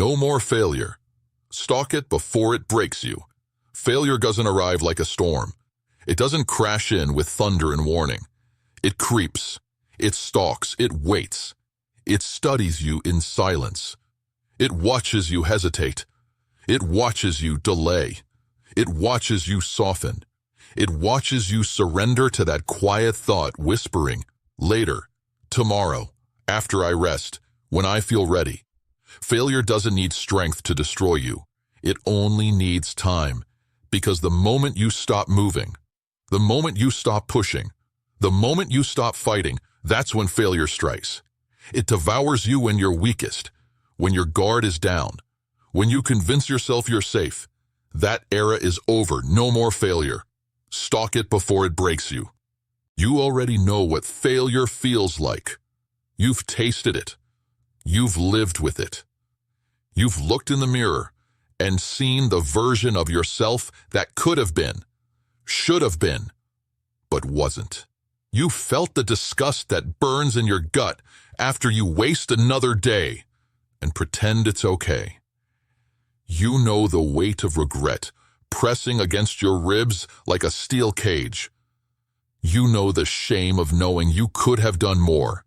No more failure. Stalk it before it breaks you. Failure doesn't arrive like a storm. It doesn't crash in with thunder and warning. It creeps. It stalks. It waits. It studies you in silence. It watches you hesitate. It watches you delay. It watches you soften. It watches you surrender to that quiet thought whispering, later, tomorrow, after I rest, when I feel ready. Failure doesn't need strength to destroy you. It only needs time. Because the moment you stop moving, the moment you stop pushing, the moment you stop fighting, that's when failure strikes. It devours you when you're weakest, when your guard is down, when you convince yourself you're safe. That era is over. No more failure. Stalk it before it breaks you. You already know what failure feels like. You've tasted it. You've lived with it. You've looked in the mirror and seen the version of yourself that could have been, should have been, but wasn't. You felt the disgust that burns in your gut after you waste another day and pretend it's okay. You know the weight of regret pressing against your ribs like a steel cage. You know the shame of knowing you could have done more,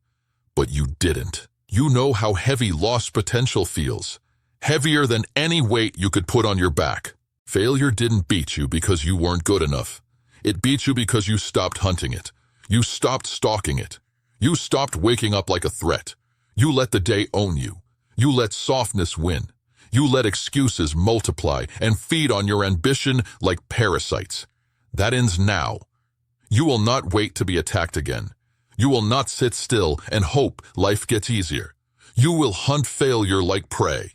but you didn't. You know how heavy lost potential feels, heavier than any weight you could put on your back. Failure didn't beat you because you weren't good enough. It beat you because you stopped hunting it. You stopped stalking it. You stopped waking up like a threat. You let the day own you. You let softness win. You let excuses multiply and feed on your ambition like parasites. That ends now. You will not wait to be attacked again. You will not sit still and hope life gets easier. You will hunt failure like prey.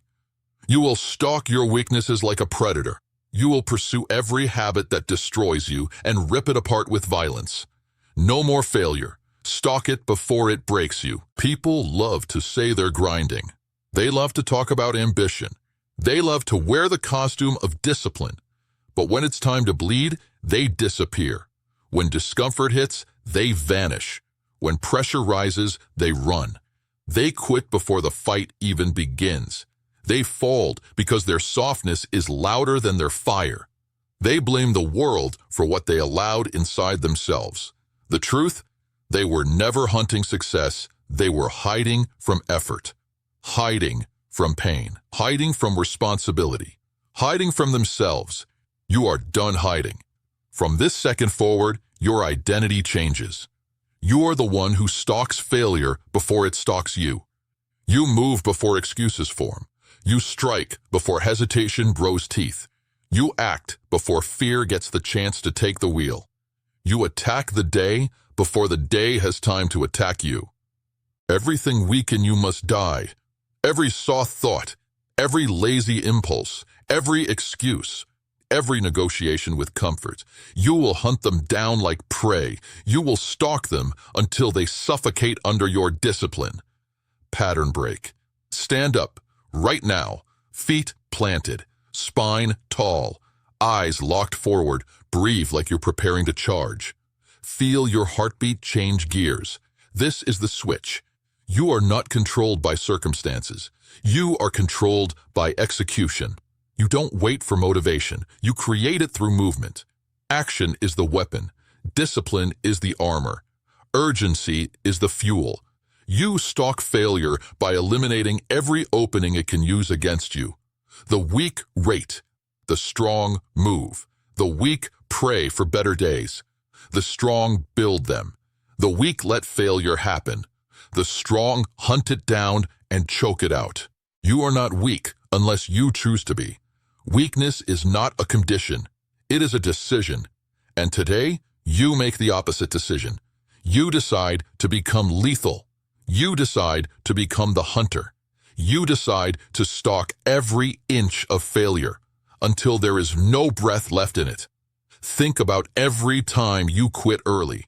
You will stalk your weaknesses like a predator. You will pursue every habit that destroys you and rip it apart with violence. No more failure. Stalk it before it breaks you. People love to say they're grinding. They love to talk about ambition. They love to wear the costume of discipline. But when it's time to bleed, they disappear. When discomfort hits, they vanish. When pressure rises, they run. They quit before the fight even begins. They fold because their softness is louder than their fire. They blame the world for what they allowed inside themselves. The truth? They were never hunting success. They were hiding from effort, hiding from pain, hiding from responsibility, hiding from themselves. You are done hiding. From this second forward, your identity changes. You are the one who stalks failure before it stalks you. You move before excuses form. You strike before hesitation grows teeth. You act before fear gets the chance to take the wheel. You attack the day before the day has time to attack you. Everything weak in you must die. Every soft thought, every lazy impulse, every excuse, every negotiation with comfort. You will hunt them down like prey. You will stalk them until they suffocate under your discipline. Pattern break. Stand up, right now, feet planted, spine tall, eyes locked forward, breathe like you're preparing to charge. Feel your heartbeat change gears. This is the switch. You are not controlled by circumstances. You are controlled by execution. You don't wait for motivation. You create it through movement. Action is the weapon. Discipline is the armor. Urgency is the fuel. You stalk failure by eliminating every opening it can use against you. The weak rate. The strong move. The weak pray for better days. The strong build them. The weak let failure happen. The strong hunt it down and choke it out. You are not weak unless you choose to be. Weakness is not a condition. It is a decision. And today, you make the opposite decision. You decide to become lethal. You decide to become the hunter. You decide to stalk every inch of failure until there is no breath left in it. Think about every time you quit early.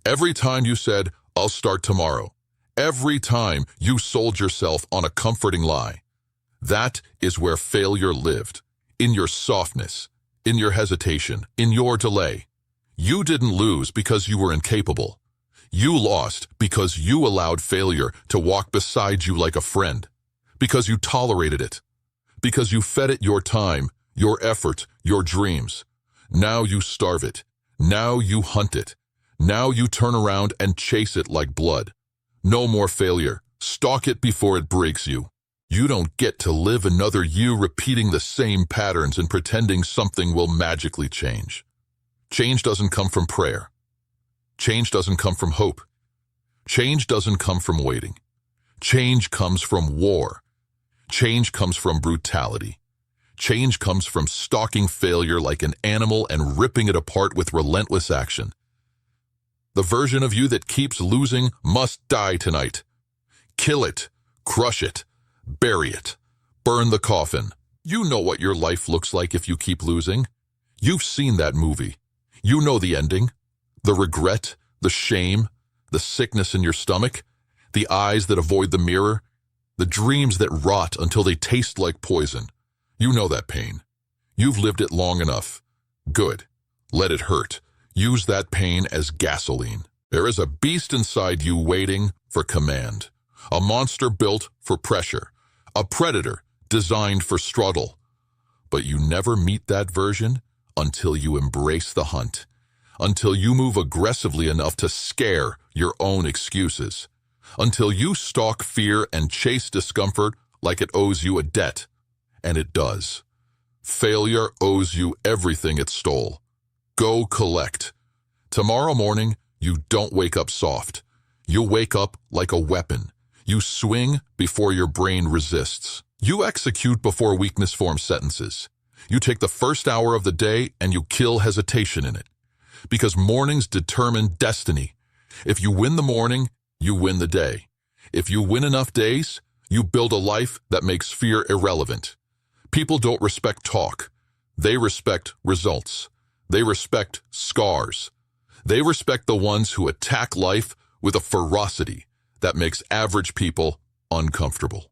Every time you said, "I'll start tomorrow." Every time you sold yourself on a comforting lie. That is where failure lived. In your softness, in your hesitation, in your delay. You didn't lose because you were incapable. You lost because you allowed failure to walk beside you like a friend. Because you tolerated it. because you fed it your time, your effort, your dreams. Now you starve it. Now you hunt it. Now you turn around and chase it like blood. No more failure. Stalk it before it breaks you. You don't get to live another you repeating the same patterns and pretending something will magically change. Change doesn't come from prayer. Change doesn't come from hope. Change doesn't come from waiting. Change comes from war. Change comes from brutality. Change comes from stalking failure like an animal and ripping it apart with relentless action. The version of you that keeps losing must die tonight. Kill it, crush it, bury it, burn the coffin. You know what your life looks like if you keep losing. You've seen that movie. You know the ending. The regret, the shame, the sickness in your stomach, the eyes that avoid the mirror, the dreams that rot until they taste like poison. You know that pain. You've lived it long enough. Good. Let it hurt. Use that pain as gasoline. There is a beast inside you waiting for command. A monster built for pressure. A predator designed for struggle. But you never meet that version until you embrace the hunt. Until you move aggressively enough to scare your own excuses. Until you stalk fear and chase discomfort like it owes you a debt. And it does. Failure owes you everything it stole. Go collect. Tomorrow morning, you don't wake up soft. You wake up like a weapon. You swing before your brain resists. You execute before weakness forms sentences. You take the first hour of the day and you kill hesitation in it. Because mornings determine destiny. If you win the morning, you win the day. If you win enough days, you build a life that makes fear irrelevant. People don't respect talk. They respect results. They respect scars. They respect the ones who attack life with a ferocity that makes average people uncomfortable.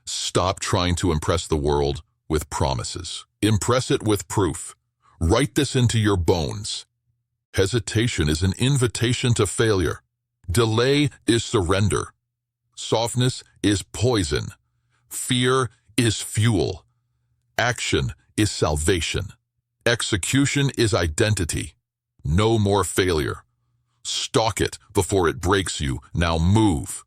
Stop trying to impress the world with promises. Impress it with proof. Write this into your bones. Hesitation is an invitation to failure. Delay is surrender. Softness is poison. Fear is fuel. Action is salvation. Execution is identity. No more failure. Stalk it before it breaks you. Now move.